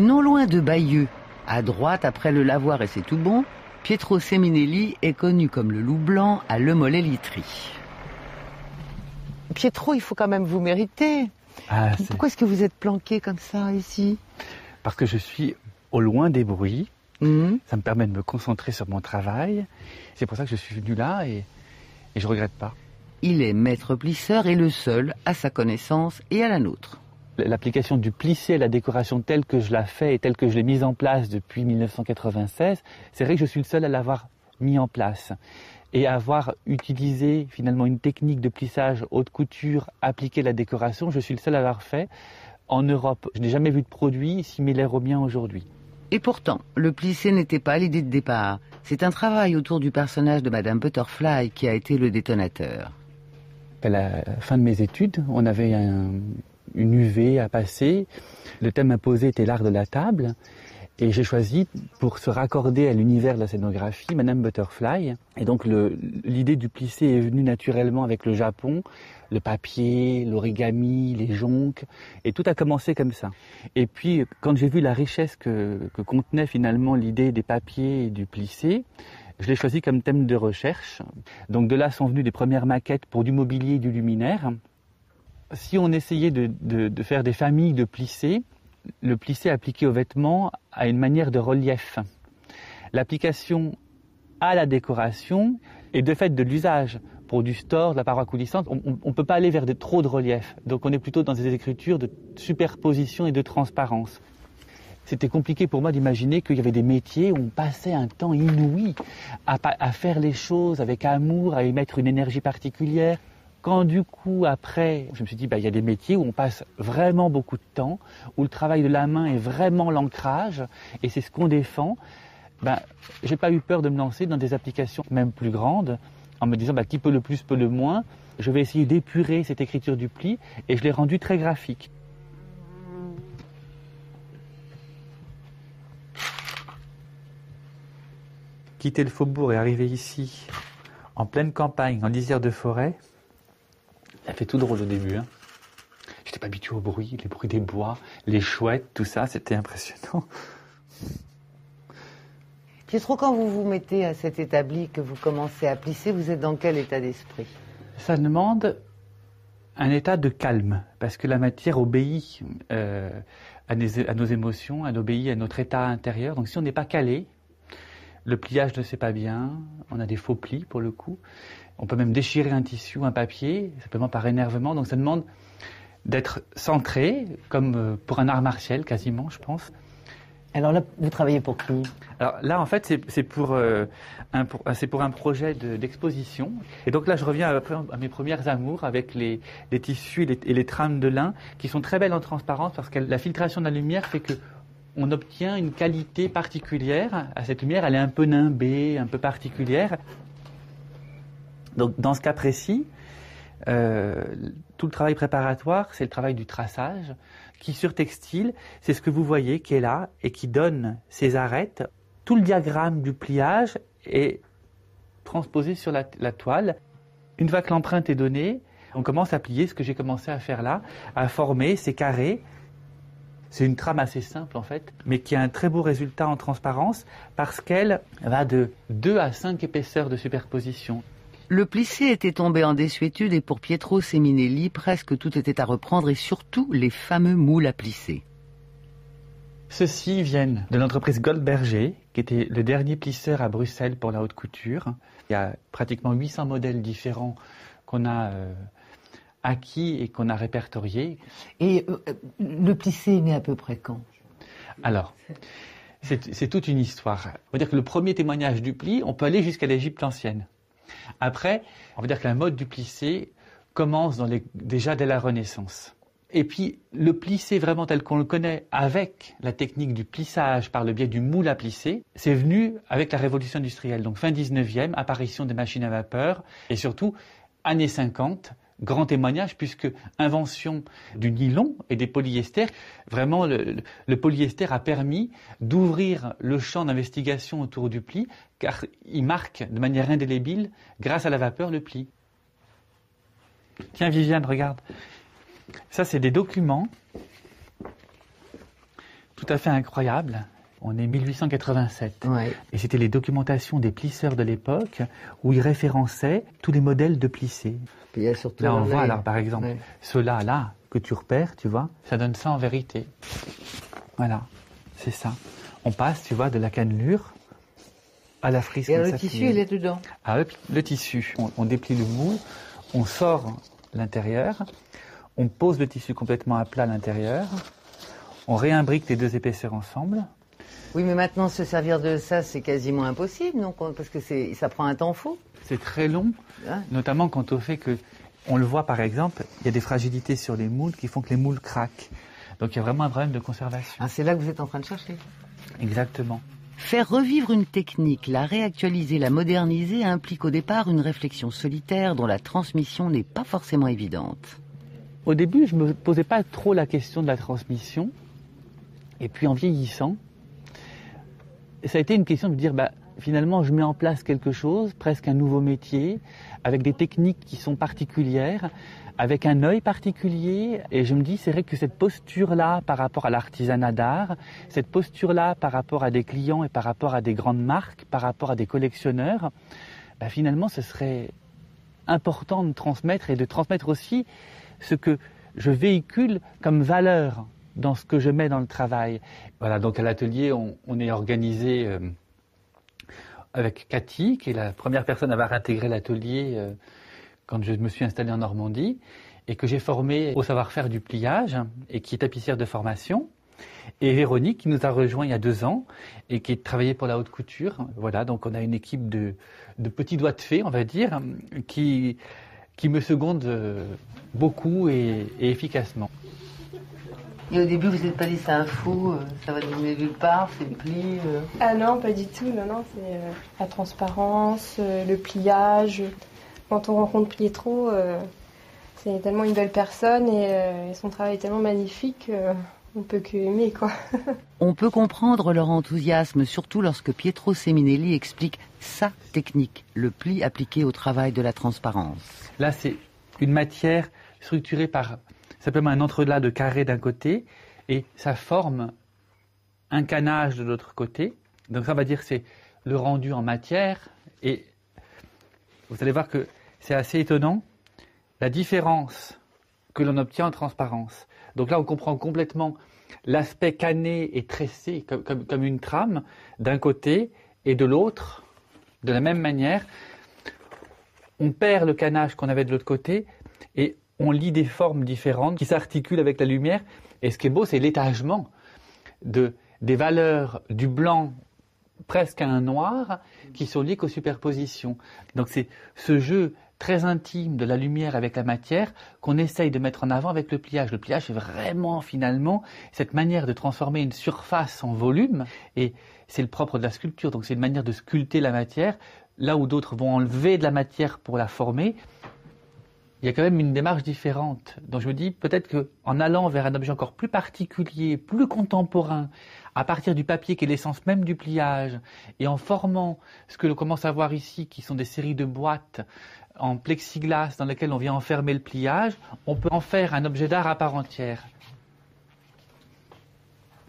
Non loin de Bayeux, à droite après le lavoir et c'est tout bon, Pietro Seminelli est connu comme le loup blanc à Le Mollet-Litry. Pietro, il faut quand même vous mériter. Pourquoi est-ce que vous êtes planqué comme ça ici? Parce que je suis au loin des bruits. Ça me permet de me concentrer sur mon travail. C'est pour ça que je suis venu là et je ne regrette pas. Il est maître plisseur et le seul à sa connaissance et à la nôtre. L'application du plissé à la décoration telle que je la fais et telle que je l'ai mise en place depuis 1996, c'est vrai que je suis le seul à l'avoir mis en place. Et avoir utilisé finalement une technique de plissage haute couture appliquée à la décoration, je suis le seul à l'avoir fait en Europe. Je n'ai jamais vu de produit similaire au mien aujourd'hui. Et pourtant, le plissé n'était pas l'idée de départ. C'est un travail autour du personnage de Madame Butterfly qui a été le détonateur. À la fin de mes études, on avait une UV à passer. Le thème imposé était l'art de la table. Et j'ai choisi, pour se raccorder à l'univers de la scénographie, Madame Butterfly. Et donc l'idée du plissé est venue naturellement avec le Japon, le papier, l'origami, les jonques. Et tout a commencé comme ça. Et puis, quand j'ai vu la richesse que contenait finalement l'idée des papiers et du plissé, je l'ai choisi comme thème de recherche. Donc de là sont venues les premières maquettes pour du mobilier et du luminaire. Si on essayait de faire des familles de plissés, le plissé appliqué aux vêtements a une manière de relief. L'application à la décoration est de fait de l'usage. Pour du store, de la paroi coulissante, on ne peut pas aller vers trop de relief. Donc on est plutôt dans des écritures de superposition et de transparence. C'était compliqué pour moi d'imaginer qu'il y avait des métiers où on passait un temps inouï à faire les choses avec amour, à y mettre une énergie particulière. Quand du coup, après, je me suis dit, il y a des métiers où on passe vraiment beaucoup de temps, où le travail de la main est vraiment l'ancrage, et c'est ce qu'on défend. J'ai pas eu peur de me lancer dans des applications même plus grandes, en me disant, qui peut le plus, peut le moins. Je vais essayer d'épurer cette écriture du pli, et je l'ai rendue très graphique. Quitter le faubourg et arriver ici, en pleine campagne, en lisière de forêt, ça fait tout drôle au début. J'étais pas habitué au bruit, les bruits des bois, les chouettes, tout ça, c'était impressionnant. Pietro, quand vous vous mettez à cet établi, que vous commencez à plisser, vous êtes dans quel état d'esprit? Ça demande un état de calme, parce que la matière obéit à nos émotions, elle obéit à notre état intérieur. Donc si on n'est pas calé, le pliage ne se fait pas bien, on a des faux plis pour le coup. On peut même déchirer un tissu, un papier, simplement par énervement. Donc ça demande d'être centré, comme pour un art martial quasiment, je pense. Alors là, vous travaillez pour qui? Alors là, en fait, c'est pour un projet d'exposition. Et donc là, je reviens à mes premières amours avec les tissus et les trames de lin qui sont très belles en transparence parce que la filtration de la lumière fait que on obtient une qualité particulière à cette lumière. Elle est un peu nimbée, un peu particulière. Donc dans ce cas précis, tout le travail préparatoire, c'est le travail du traçage, qui sur textile, c'est ce que vous voyez qui est là et qui donne ces arêtes. Tout le diagramme du pliage est transposé sur la toile. Une fois que l'empreinte est donnée, on commence à plier ce que j'ai commencé à faire là, à former ces carrés. C'est une trame assez simple en fait, mais qui a un très beau résultat en transparence parce qu'elle va de 2 à 5 épaisseurs de superposition. Le plissé était tombé en désuétude et pour Pietro Seminelli, presque tout était à reprendre et surtout les fameux moules à plisser. Ceux-ci viennent de l'entreprise Goldberger, qui était le dernier plisseur à Bruxelles pour la haute couture. Il y a pratiquement 800 modèles différents qu'on a acquis et qu'on a répertoriés. Et le plissé est né à peu près quand? Alors, c'est toute une histoire. On va dire que le premier témoignage du pli, on peut aller jusqu'à l'Égypte ancienne. Après, on va dire que la mode du plissé commence déjà dès la Renaissance. Et puis, le plissé vraiment tel qu'on le connaît avec la technique du plissage par le biais du moule à plisser, c'est venu avec la révolution industrielle. Donc fin 19e, apparition des machines à vapeur et surtout, années 50, grand témoignage puisque invention du nylon et des polyesters, vraiment le polyester a permis d'ouvrir le champ d'investigation autour du pli car il marque de manière indélébile, grâce à la vapeur, le pli. Tiens Viviane, regarde. Ça c'est des documents tout à fait incroyable. On est 1887. Ouais. Et c'était les documentations des plisseurs de l'époque où ils référençaient tous les modèles de plissés. Puis il y a surtout Là, on voit, alors, par exemple, ouais. ceux-là, là, que tu repères, tu vois, ça donne ça en vérité. Voilà, c'est ça. On passe, tu vois, de la cannelure à la frise. Et le tissu, il est dedans. Ah, le tissu. On déplie le moule, on sort l'intérieur, on pose le tissu complètement à plat à l'intérieur, on réimbrique les deux épaisseurs ensemble. Oui, mais maintenant, se servir de ça, c'est quasiment impossible, donc, parce que ça prend un temps fou. C'est très long, Hein? notamment quant au fait que, on le voit par exemple, il y a des fragilités sur les moules qui font que les moules craquent. Donc il y a vraiment un problème de conservation. Ah, c'est là que vous êtes en train de chercher. Exactement. Faire revivre une technique, la réactualiser, la moderniser, implique au départ une réflexion solitaire dont la transmission n'est pas forcément évidente. Au début, je ne me posais pas trop la question de la transmission. Et puis en vieillissant, ça a été une question de dire, finalement, je mets en place quelque chose, presque un nouveau métier, avec des techniques qui sont particulières, avec un œil particulier. Et je me dis, c'est vrai que cette posture-là par rapport à l'artisanat d'art, cette posture-là par rapport à des clients et par rapport à des grandes marques, par rapport à des collectionneurs, finalement, ce serait important de transmettre et de transmettre aussi ce que je véhicule comme valeur dans ce que je mets dans le travail. Voilà, donc à l'atelier, on est organisé avec Cathy, qui est la première personne à avoir intégré l'atelier quand je me suis installé en Normandie, et que j'ai formé au savoir-faire du pliage, et qui est tapissière de formation, et Véronique, qui nous a rejoint il y a 2 ans, et qui travaillait pour la haute couture. Voilà, donc on a une équipe de petits doigts de fée, on va dire, qui me seconde beaucoup et efficacement. Et au début, vous n'êtes pas dit c'est un fou, ça va devenir nulle part, c'est pli. Ah non, pas du tout. Non, c'est la transparence, le pliage. Quand on rencontre Pietro, c'est tellement une belle personne et son travail est tellement magnifique, on peut que aimer, quoi. On peut comprendre leur enthousiasme, surtout lorsque Pietro Seminelli explique sa technique, le pli appliqué au travail de la transparence. Là, c'est une matière structurée par simplement un entrelac de carrés d'un côté et ça forme un canage de l'autre côté. Donc ça va dire c'est le rendu en matière et vous allez voir que c'est assez étonnant la différence que l'on obtient en transparence. Donc là on comprend complètement l'aspect canné et tressé comme une trame d'un côté et de l'autre de la même manière. On perd le canage qu'on avait de l'autre côté et on lit des formes différentes qui s'articulent avec la lumière. Et ce qui est beau, c'est l'étagement des valeurs du blanc presque à un noir qui sont liées qu'aux superpositions. Donc c'est ce jeu très intime de la lumière avec la matière qu'on essaye de mettre en avant avec le pliage. Le pliage, c'est vraiment finalement cette manière de transformer une surface en volume. Et c'est le propre de la sculpture. Donc c'est une manière de sculpter la matière. Là où d'autres vont enlever de la matière pour la former, il y a quand même une démarche différente. Donc je me dis peut-être qu'en allant vers un objet encore plus particulier, plus contemporain, à partir du papier qui est l'essence même du pliage, et en formant ce que l'on commence à voir ici, qui sont des séries de boîtes en plexiglas dans lesquelles on vient enfermer le pliage, on peut en faire un objet d'art à part entière.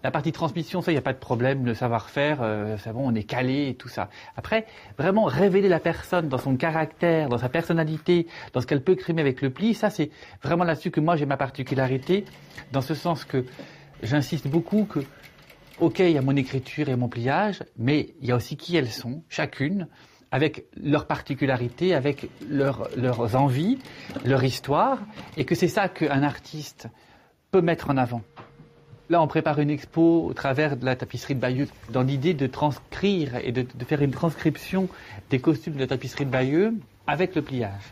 La partie transmission, ça, il n'y a pas de problème, le savoir-faire, c'est bon, on est calé et tout ça. Après, vraiment révéler la personne dans son caractère, dans sa personnalité, dans ce qu'elle peut exprimer avec le pli, ça, c'est vraiment là-dessus que moi j'ai ma particularité, dans ce sens que j'insiste beaucoup que, ok, il y a mon écriture et mon pliage, mais il y a aussi qui elles sont, chacune, avec leurs particularités, avec leurs envies, leur histoire, et que c'est ça qu'un artiste peut mettre en avant. Là, on prépare une expo au travers de la tapisserie de Bayeux, dans l'idée de transcrire et de faire une transcription des costumes de la tapisserie de Bayeux avec le pliage.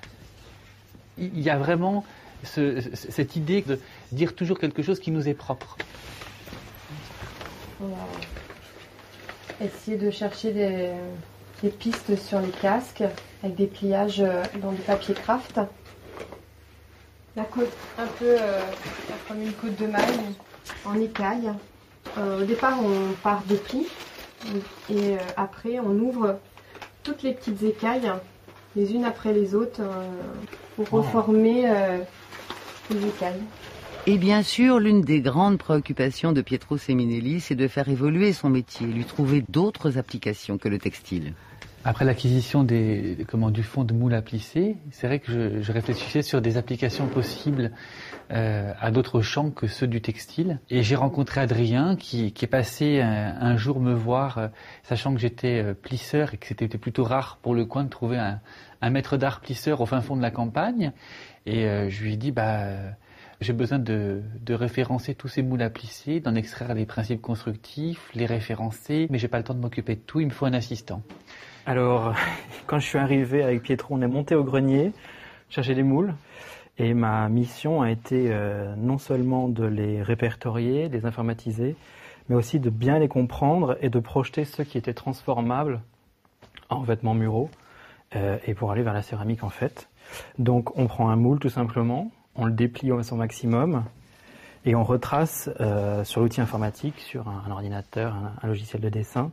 Il y a vraiment cette idée de dire toujours quelque chose qui nous est propre. On va essayer de chercher des pistes sur les casques avec des pliages dans du papier craft. La côte, un peu comme une côte de maille en écaille. Au départ, on part de plis et après, on ouvre toutes les petites écailles, les unes après les autres, pour reformer les écailles. Et bien sûr, l'une des grandes préoccupations de Pietro Seminelli, c'est de faire évoluer son métier, lui trouver d'autres applications que le textile. Après l'acquisition du fonds de moule à plisser, c'est vrai que je réfléchissais sur des applications possibles à d'autres champs que ceux du textile. Et j'ai rencontré Adrien qui est passé un jour me voir, sachant que j'étais plisseur et que c'était plutôt rare pour le coin de trouver un maître d'art plisseur au fin fond de la campagne. Et je lui ai dit, j'ai besoin de référencer tous ces moules à plisser, d'en extraire les principes constructifs, les référencer, mais j'ai pas le temps de m'occuper de tout, il me faut un assistant. Alors, quand je suis arrivé avec Pietro, on est monté au grenier, chercher les moules. Et ma mission a été non seulement de les répertorier, de les informatiser, mais aussi de bien les comprendre et de projeter ceux qui étaient transformables en vêtements muraux et pour aller vers la céramique en fait. Donc on prend un moule tout simplement, on le déplie au son maximum et on retrace sur l'outil informatique, sur un ordinateur, un logiciel de dessin,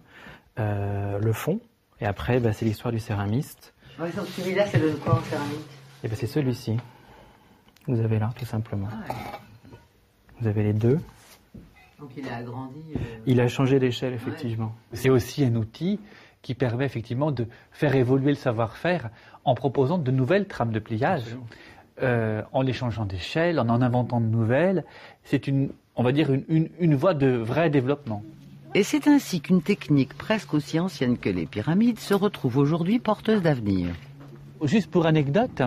le fond. Et après, c'est l'histoire du céramiste. Ouais, donc celui-là, c'est le quoi en céramique? Et c'est celui-ci. Vous avez là, tout simplement. Ah ouais. Vous avez les deux. Donc il a agrandi. Il a changé d'échelle, effectivement. Ouais. C'est aussi un outil qui permet effectivement de faire évoluer le savoir-faire en proposant de nouvelles trames de pliage, en les changeant d'échelle, en inventant de nouvelles. C'est une voie de vrai développement. Et c'est ainsi qu'une technique presque aussi ancienne que les pyramides se retrouve aujourd'hui porteuse d'avenir. Juste pour anecdote,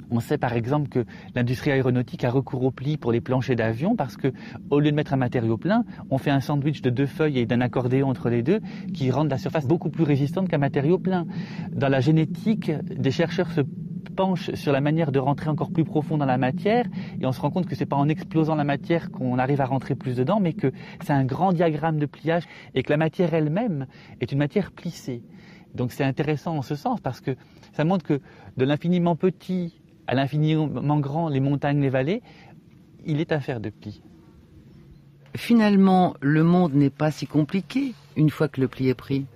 on sait par exemple que l'industrie aéronautique a recours au pli pour les planchers d'avion parce que, au lieu de mettre un matériau plein, on fait un sandwich de 2 feuilles et d'un accordéon entre les deux qui rendent la surface beaucoup plus résistante qu'un matériau plein. Dans la génétique, des chercheurs se penchent sur la manière de rentrer encore plus profond dans la matière et on se rend compte que c'est pas en explosant la matière qu'on arrive à rentrer plus dedans, mais que c'est un grand diagramme de pliage et que la matière elle-même est une matière plissée. Donc c'est intéressant en ce sens parce que ça montre que de l'infiniment petit à l'infiniment grand, les montagnes, les vallées, il est affaire de pli. Finalement, le monde n'est pas si compliqué une fois que le pli est pris.